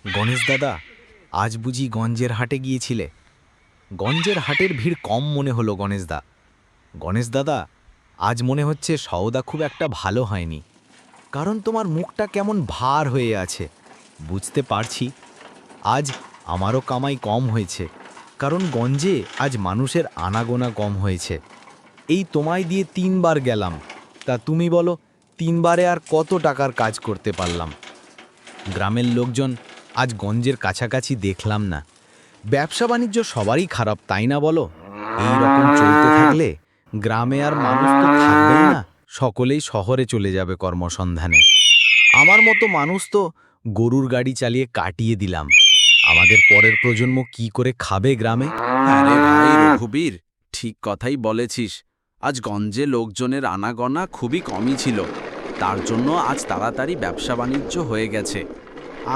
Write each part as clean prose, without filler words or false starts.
গণেশ দাদা, আজ বুঝি গঞ্জের হাটে গিয়েছিলে? গঞ্জের হাটের ভিড় কম মনে হলো গণেশদা। গণেশ দাদা, আজ মনে হচ্ছে সওদা খুব একটা ভালো হয়নি। কারণ তোমার মুখটা কেমন ভার হয়ে আছে। বুঝতে পারছি, আজ আমারও কামাই কম হয়েছে। কারণ গঞ্জে আজ মানুষের আনাগোনা কম হয়েছে। এই তোমায় দিয়ে 3 বার গেলাম, তা তুমি বলো 3 বারে আর কত টাকার কাজ করতে পারলাম? গ্রামের লোকজন আজ গঞ্জের কাছাকাছি দেখলাম না। ব্যবসা বাণিজ্য সবারই খারাপ, তাই না বলো? এই রকম চলতে থাকলে গ্রামে আর মানুষ তো থাকবেই না, সকলেই শহরে চলে যাবে কর্মসন্ধানে। আমার মতো মানুষ তো গরুর গাড়ি চালিয়ে কাটিয়ে দিলাম। আমাদের পরের প্রজন্ম কি করে খাবে গ্রামে? আরে ভাই রঘুবীর, ঠিক কথাই বলেছিস। আজ গঞ্জে লোকজনের আনাগোনা খুবই কমই ছিল, তার জন্য আজ তাড়াতাড়ি ব্যবসা বাণিজ্য হয়ে গেছে।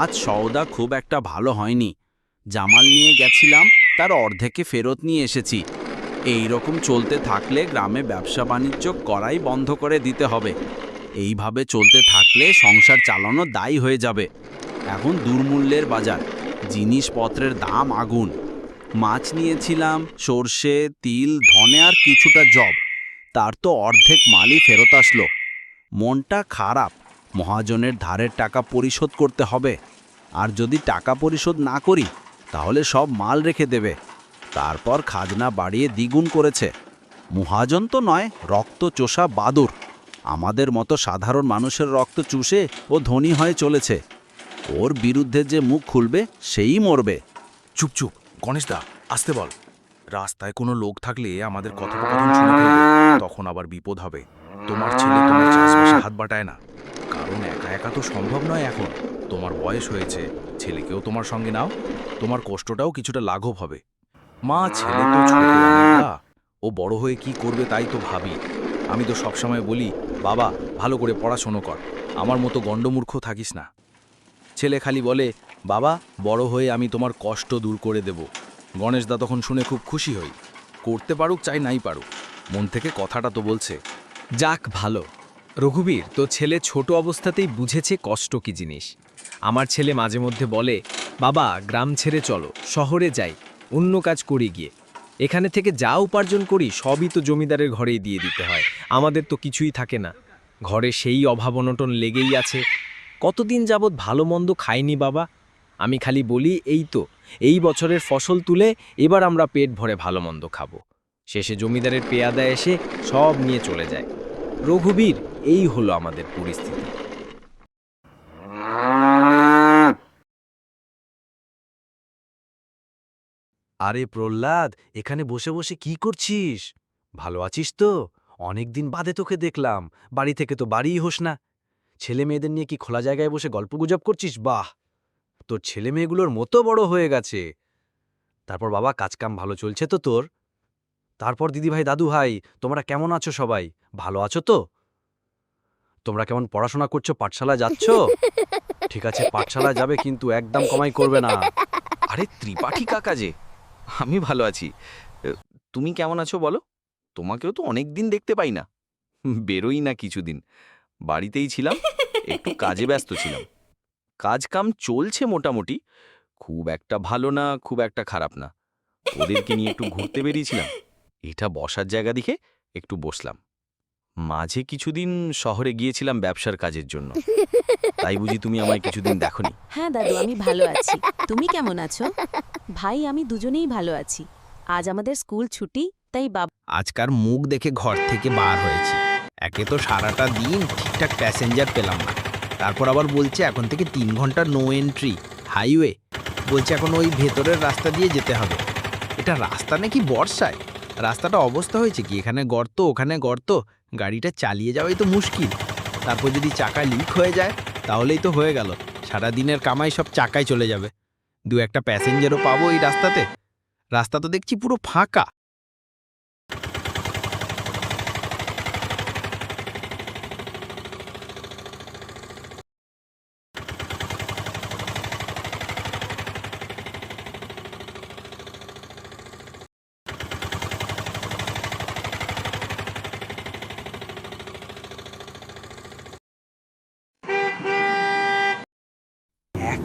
আজ সওদা খুব একটা ভালো হয়নি। জামাল নিয়ে গেছিলাম, তার অর্ধেকে ফেরত নিয়ে এসেছি। এই রকম চলতে থাকলে গ্রামে ব্যবসা বাণিজ্য করাই বন্ধ করে দিতে হবে। এইভাবে চলতে থাকলে সংসার চালানো দায়ী হয়ে যাবে। এখন দুর্মূল্যের বাজার, জিনিসপত্রের দাম আগুন। মাছ নিয়েছিলাম, সর্ষে, তিল, ধনে আর কিছুটা জব, তার তো অর্ধেক মালই ফেরত আসলো। মনটা খারাপ। মহাজনের ধারের টাকা পরিশোধ করতে হবে, আর যদি টাকা পরিশোধ না করি তাহলে সব মাল রেখে দেবে। তারপর খাজনা বাড়িয়ে দ্বিগুণ করেছে। মহাজন তো নয়, রক্ত চোষা বাদুড়। আমাদের মতো সাধারণ মানুষের রক্ত চুষে ও ধনী হয়ে চলেছে। ওর বিরুদ্ধে যে মুখ খুলবে সেই মরবে। চুপ চুপ, গণেশদা, আসতে বল। রাস্তায় কোনো লোক থাকলে আমাদের কথোপকথন শুনে ফেলবে, তখন আবার বিপদ হবে। তোমার ছেলে তোমার চাষবাসে হাত বাটায় না, কারণ একা একা তো সম্ভব নয় এখন। তোমার বয়স হয়েছে, ছেলেকেও তোমার সঙ্গে নাও, তোমার কষ্টটাও কিছুটা লাঘব হবে। মা, ছেলে তো ছোট অনেকটা, ও বড় হয়ে কি করবে তাই তো ভাবি। আমি তো সবসময় বলি, বাবা ভালো করে পড়াশোনা কর, আমার মতো গণ্ডমূর্খ থাকিস না। ছেলে খালি বলে, বাবা বড় হয়ে আমি তোমার কষ্ট দূর করে দেব। গণেশদা তখন শুনে খুব খুশি হই। করতে পারুক চাই নাই পারুক, মন থেকে কথাটা তো বলছে। যাক ভালো। রঘুবীর, তো ছেলে ছোট অবস্থাতেই বুঝেছে কষ্ট কি জিনিস। আমার ছেলে মাঝে মধ্যে বলে, বাবা গ্রাম ছেড়ে চলো, শহরে যাই, অন্য কাজ করি গিয়ে। এখানে থেকে যা উপার্জন করি সবই তো জমিদারের ঘরেই দিয়ে দিতে হয়, আমাদের তো কিছুই থাকে না। ঘরে সেই অভাব অনটন লেগেই আছে। কতদিন যাবৎ ভালো মন্দ খাইনি বাবা। আমি খালি বলি, এই বছরের ফসল তুলে এবার আমরা পেট ভরে ভালো মন্দ খাবো। শেষে জমিদারের পেয়াদা এসে সব নিয়ে চলে যায়। রঘুবীর, এই হলো আমাদের পরিস্থিতি। আরে প্রহ্লাদ, এখানে বসে বসে কি করছিস? ভালো আছিস তো? অনেকদিন বাদে তোকে দেখলাম। বাড়ি থেকে তো বাড়িই হোস না। ছেলে মেয়েদের নিয়ে কি খোলা জায়গায় বসে গল্পগুজব করছিস? বাহ, তোর ছেলে মেয়েগুলোর মতো বড় হয়ে গেছে। তারপর বাবা, কাজকাম ভালো চলছে তো তোর? তারপর দিদিভাই, দাদু ভাই, তোমরা কেমন আছো সবাই? ভালো আছো তো? তোমরা কেমন পড়াশোনা করছো? পাঠশালায় যাচ্ছ? ঠিক আছে, পাঠশালায় যাবে, কিন্তু একদম কমাই করবে না। আরে ত্রিপাঠী কাকা যে, আমি ভালো আছি। তুমি কেমন আছো বলো? তোমাকেও তো অনেক দিন দেখতে পাই না, বেরোই না কিছুদিন। বাড়িতেই ছিলাম, একটু কাজে ব্যস্ত ছিলাম। কাজ কাম চলছে মোটামুটি, খুব একটা ভালো না, খুব একটা খারাপ না। ওদেরকে নিয়ে একটু ঘুরতে বেরিয়েছিলাম, এটা বসার জায়গা দেখে একটু বসলাম। মাঝে কিছুদিন শহরে গিয়েছিলাম ব্যবসার কাজের জন্য। তাই বুঝি তুমি আমায় কিছুদিন দেখোনি? হ্যাঁ দাদু, আমি ভালো আছি। তুমি কেমন আছো? ভাই, আমি দুজনেই ভালো আছি। আজ আমাদের স্কুল ছুটি, তাই বাবা আজকার মুখ দেখে ঘর থেকে বার হয়েছি। একে তো সারাটা দিন ঠিকঠাক প্যাসেঞ্জার পেলাম না, তারপর আবার বলছে এখন থেকে 3 ঘন্টা নো এন্ট্রি হাইওয়ে। বলছে এখন ওই ভেতরের রাস্তা দিয়ে যেতে হবে। এটা রাস্তা নাকি বর্ষায়? রাস্তাটা অবস্থা হয়েছে কি, এখানে গর্ত ওখানে গর্ত, গাড়িটা চালিয়ে যাওয়াই তো মুশকিল। তারপর যদি চাকা লিক হয়ে যায় তাহলেই তো হয়ে গেল, সারা দিনের কামাই সব চাকায় চলে যাবে। দু একটা প্যাসেঞ্জারও পাবো এই রাস্তাতে? রাস্তা তো দেখছি পুরো ফাঁকা।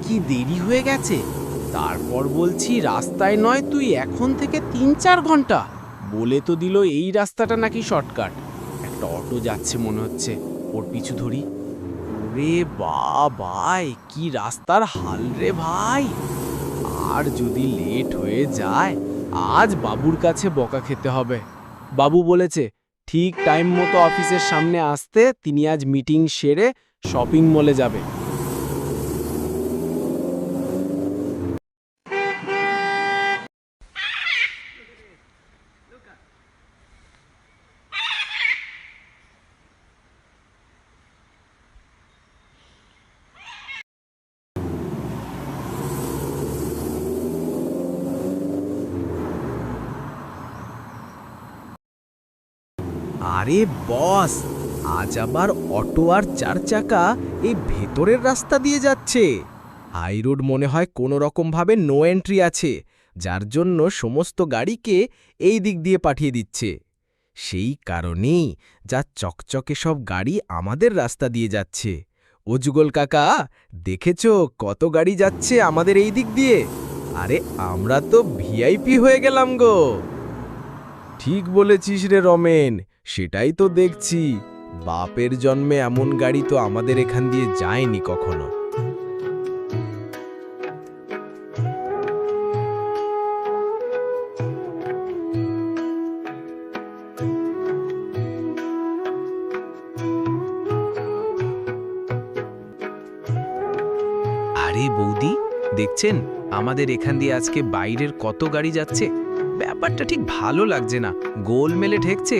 কি দেরি হয়ে গেছে, তারপর বলছি রাস্তায় নয় তুই এখন থেকে ৩-৪ ঘন্টা। বলে তো দিল এই রাস্তাটা নাকি শর্টকাট। একটা অটো যাচ্ছে মনে হচ্ছে, ওর পিছু ধরি। রে ভাই, কি রাস্তার হাল রে ভাই। আর যদি লেট হয়ে যায়, আজ বাবুর কাছে বকা খেতে হবে। বাবু বলেছে ঠিক টাইম মতো অফিসের সামনে আসতে, তিনি আজ মিটিং সেরে শপিং মলে যাবে। আরে বস, আজ আবার অটো আর 4 চাকা এই ভেতরের রাস্তা দিয়ে যাচ্ছে। হাই রোড মনে হয় কোনো রকমভাবে নো এন্ট্রি আছে, যার জন্য সমস্ত গাড়িকে এই দিক দিয়ে পাঠিয়ে দিচ্ছে। সেই কারণেই যা চকচকে সব গাড়ি আমাদের রাস্তা দিয়ে যাচ্ছে। ও যুগল কাকা, দেখেছো কত গাড়ি যাচ্ছে আমাদের এই দিক দিয়ে? আরে আমরা তো ভিআইপি হয়ে গেলাম গো। ঠিক বলেছিস রে রমেন, সেটাই তো দেখছি। বাপের জন্মে এমন গাড়ি তো আমাদের এখান দিয়ে যায়নি কখনো। আরে বৌদি, দেখছেন আমাদের এখান দিয়ে আজকে বাইরের কত গাড়ি যাচ্ছে? ব্যাপারটা ঠিক ভালো লাগছে না, গোলমেলে ঠেকছে।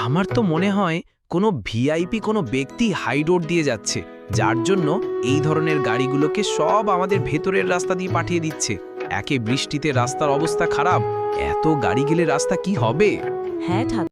আমার তো মনে হয় কোনো ভিআইপি কোনো ব্যক্তি হাই রোড দিয়ে যাচ্ছে, যার জন্য এই ধরনের গাড়িগুলোকে সব আমাদের ভেতরের রাস্তা দিয়ে পাঠিয়ে দিচ্ছে। একে বৃষ্টিতে রাস্তার অবস্থা খারাপ, এত গাড়ি গেলে রাস্তা কি হবে? হ্যাঁ ঠাকুর।